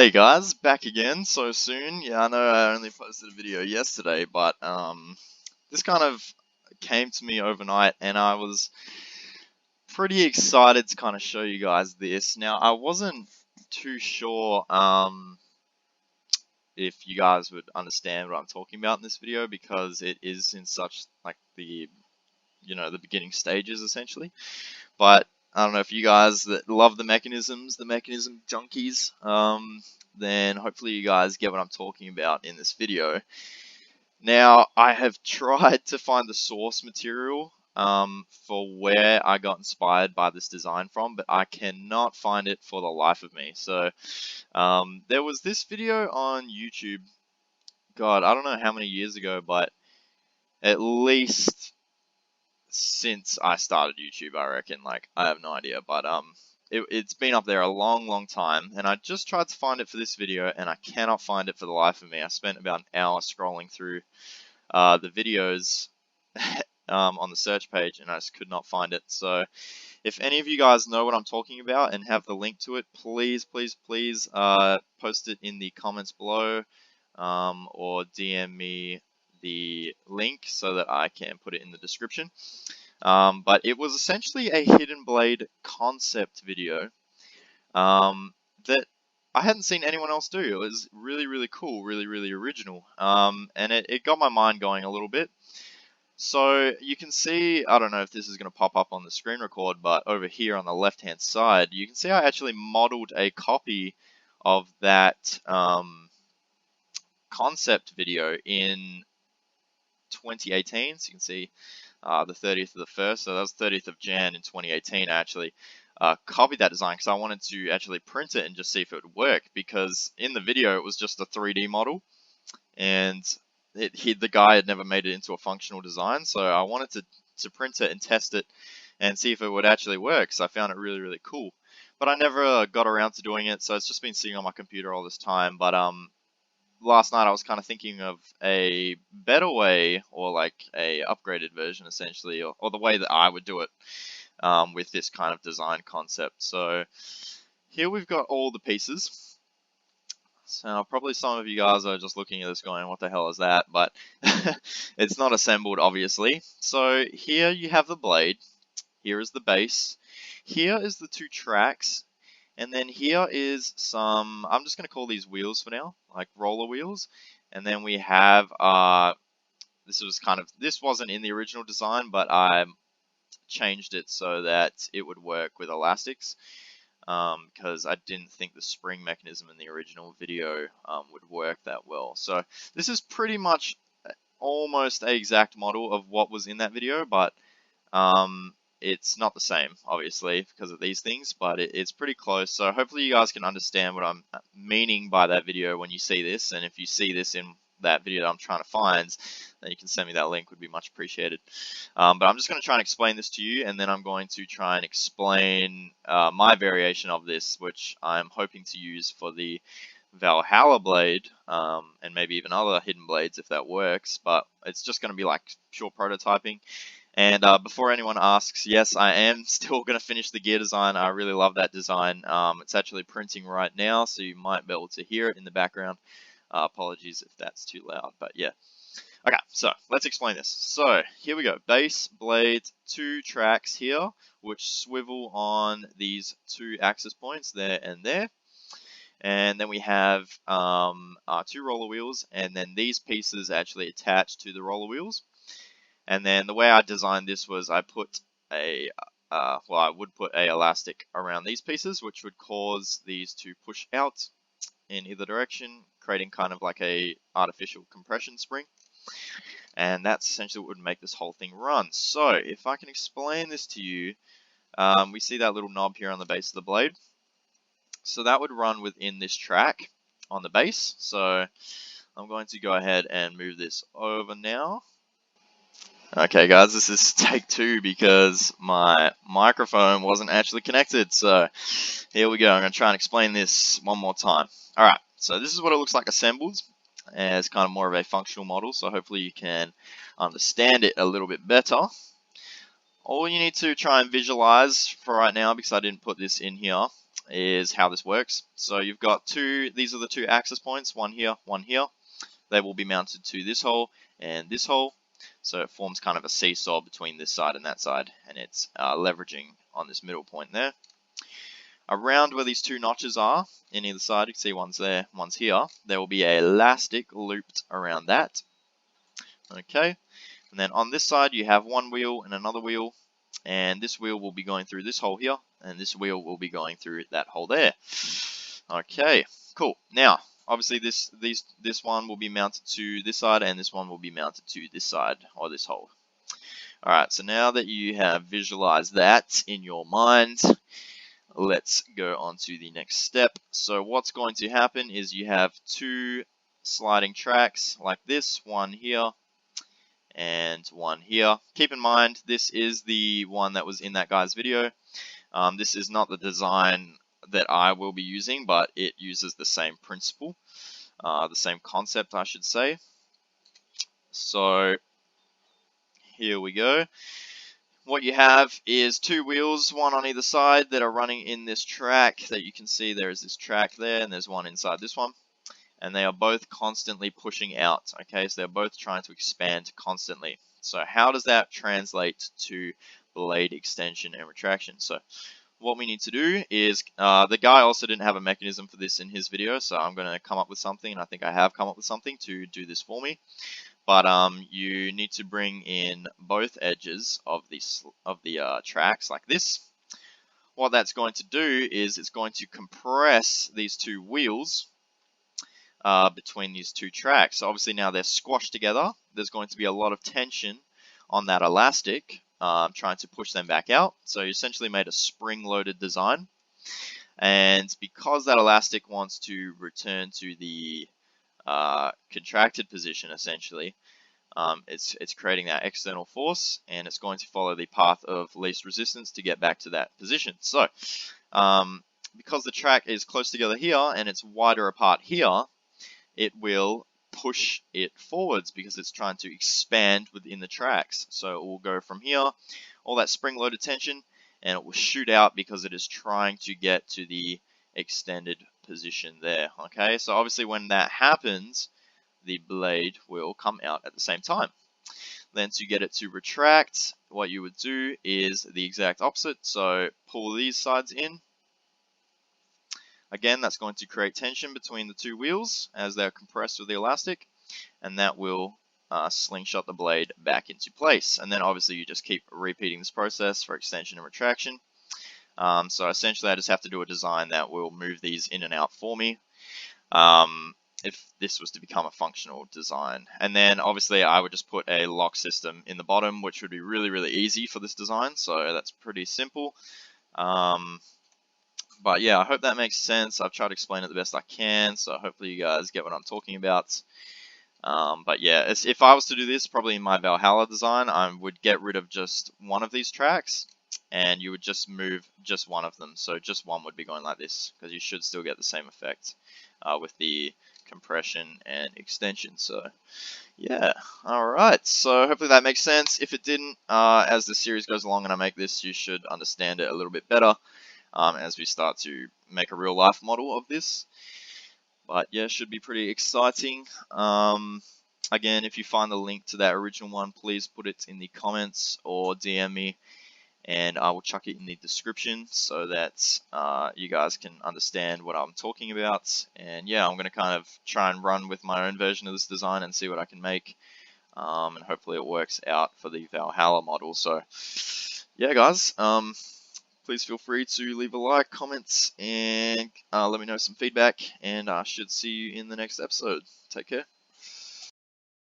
Hey guys, back again so soon. Yeah, I know I only posted a video yesterday, but this kind of came to me overnight and I was pretty excited to kind of show you guys this. Now, I wasn't too sure if you guys would understand what I'm talking about in this video because it is in such like the beginning stages essentially. But I don't know if you guys that love the mechanism junkies, then hopefully you guys get what I'm talking about in this video. Now, I have tried to find the source material for where I got inspired by this design from, but I cannot find it for the life of me. So there was this video on YouTube, God, I don't know how many years ago, but at least since I started YouTube, I reckon. Like, I have no idea, but it's been up there a long time, and I just tried to find it for this video, and I cannot find it for the life of me. I spent about an hour scrolling through the videos on the search page, and I just could not find it. So, if any of you guys know what I'm talking about and have the link to it, please post it in the comments below, or DM me the link so that I can put it in the description. But it was essentially a hidden blade concept video that I hadn't seen anyone else do. It was really cool, really original, and it got my mind going a little bit. So you can see, I don't know if this is going to pop up on the screen record, but over here on the left hand side, you can see I actually modeled a copy of that concept video in 2018. So you can see the 30th of the 1st, so that was 30th of Jan in 2018. I actually copied that design because I wanted to actually print it and just see if it would work, because in the video it was just a 3D model and the guy had never made it into a functional design, so I wanted to print it and test it and see if it would actually work, so I found it really cool. But I never got around to doing it, so it's just been sitting on my computer all this time. But last night I was kind of thinking of a better way, or like a upgraded version essentially, or the way that I would do it with this kind of design concept. So here we've got all the pieces. So probably some of you guys are just looking at this going, what the hell is that? But it's not assembled, obviously. So here you have the blade. Here is the base. Here is the two tracks. And then here is some, I'm just going to call these wheels for now, like roller wheels. And then we have, this wasn't in the original design, but I changed it so that it would work with elastics, because I didn't think the spring mechanism in the original video would work that well. So this is pretty much almost an exact model of what was in that video, but it's not the same, obviously, because of these things, but it's pretty close. So hopefully you guys can understand what I'm meaning by that video when you see this, and if you see this in that video that I'm trying to find, then you can send me that link, would be much appreciated. But I'm just going to try and explain this to you, and then I'm going to try and explain my variation of this, which I'm hoping to use for the Valhalla blade, and maybe even other hidden blades if that works, but it's just going to be like pure prototyping. And before anyone asks, yes, I am still going to finish the gear design. I really love that design. It's actually printing right now, so you might be able to hear it in the background. Apologies if that's too loud, but yeah. Okay, so let's explain this. So here we go. Base, blade, two tracks here, which swivel on these two axis points there and there. And then we have two roller wheels, and then these pieces actually attach to the roller wheels. And then the way I designed this was I put I would put a elastic around these pieces, which would cause these to push out in either direction, creating kind of like a artificial compression spring. And that's essentially what would make this whole thing run. So if I can explain this to you, we see that little knob here on the base of the blade. So that would run within this track on the base. So I'm going to go ahead and move this over now. Okay guys, this is take two because my microphone wasn't actually connected. So here we go. I'm going to try and explain this one more time. Alright, so this is what it looks like assembled as kind of more of a functional model. So hopefully you can understand it a little bit better. All you need to try and visualize for right now, because I didn't put this in here, is how this works. So you've got these are the two access points, one here, one here. They will be mounted to this hole and this hole. So it forms kind of a seesaw between this side and that side, and it's leveraging on this middle point there. Around where these two notches are, in either side, you can see one's there, one's here, there will be an elastic looped around that. Okay, and then on this side you have one wheel and another wheel, and this wheel will be going through this hole here, and this wheel will be going through that hole there. Okay, cool. Now, obviously this one will be mounted to this side, and this one will be mounted to this side, or this hole. Alright, so now that you have visualized that in your mind, let's go on to the next step. So what's going to happen is you have two sliding tracks like this, one here and one here. Keep in mind, this is the one that was in that guy's video. This is not the design that I will be using, but it uses the same principle, the same concept, I should say. So here we go. What you have is two wheels, one on either side, that are running in this track that you can see. There is this track there, and there's one inside this one, and they are both constantly pushing out. Okay, so they're both trying to expand constantly. So how does that translate to blade extension and retraction? So what we need to do is, the guy also didn't have a mechanism for this in his video, so I'm going to come up with something, and I think I have come up with something to do this for me. But you need to bring in both edges of the tracks like this. What that's going to do is it's going to compress these two wheels between these two tracks. So obviously now they're squashed together. There's going to be a lot of tension on that elastic trying to push them back out. So you essentially made a spring-loaded design. And because that elastic wants to return to the contracted position, essentially, it's creating that external force, and it's going to follow the path of least resistance to get back to that position. So because the track is close together here and it's wider apart here, it will push it forwards because it's trying to expand within the tracks. So it will go from here, all that spring-loaded tension, and it will shoot out because it is trying to get to the extended position there. Okay, so obviously when that happens, the blade will come out at the same time. Then to get it to retract, what you would do is the exact opposite. So pull these sides in. Again, that's going to create tension between the two wheels as they're compressed with the elastic, and that will slingshot the blade back into place. And then obviously you just keep repeating this process for extension and retraction. So essentially I just have to do a design that will move these in and out for me if this was to become a functional design. And then obviously I would just put a lock system in the bottom, which would be really, really easy for this design. So that's pretty simple. But yeah, I hope that makes sense. I've tried to explain it the best I can, so hopefully you guys get what I'm talking about. But yeah, if I was to do this, probably in my Valhalla design, I would get rid of just one of these tracks, and you would just move just one of them. So just one would be going like this, because you should still get the same effect with the compression and extension. So yeah, alright, so hopefully that makes sense. If it didn't, as the series goes along and I make this, you should understand it a little bit better as we start to make a real life model of this. But yeah, should be pretty exciting. Again, if you find the link to that original one, please put it in the comments or DM me, and I will chuck it in the description so that you guys can understand what I'm talking about. And yeah, I'm going to kind of try and run with my own version of this design and see what I can make. And hopefully it works out for the Valhalla model. So yeah, guys, please feel free to leave a like, comments, and let me know some feedback, and I should see you in the next episode. Take care.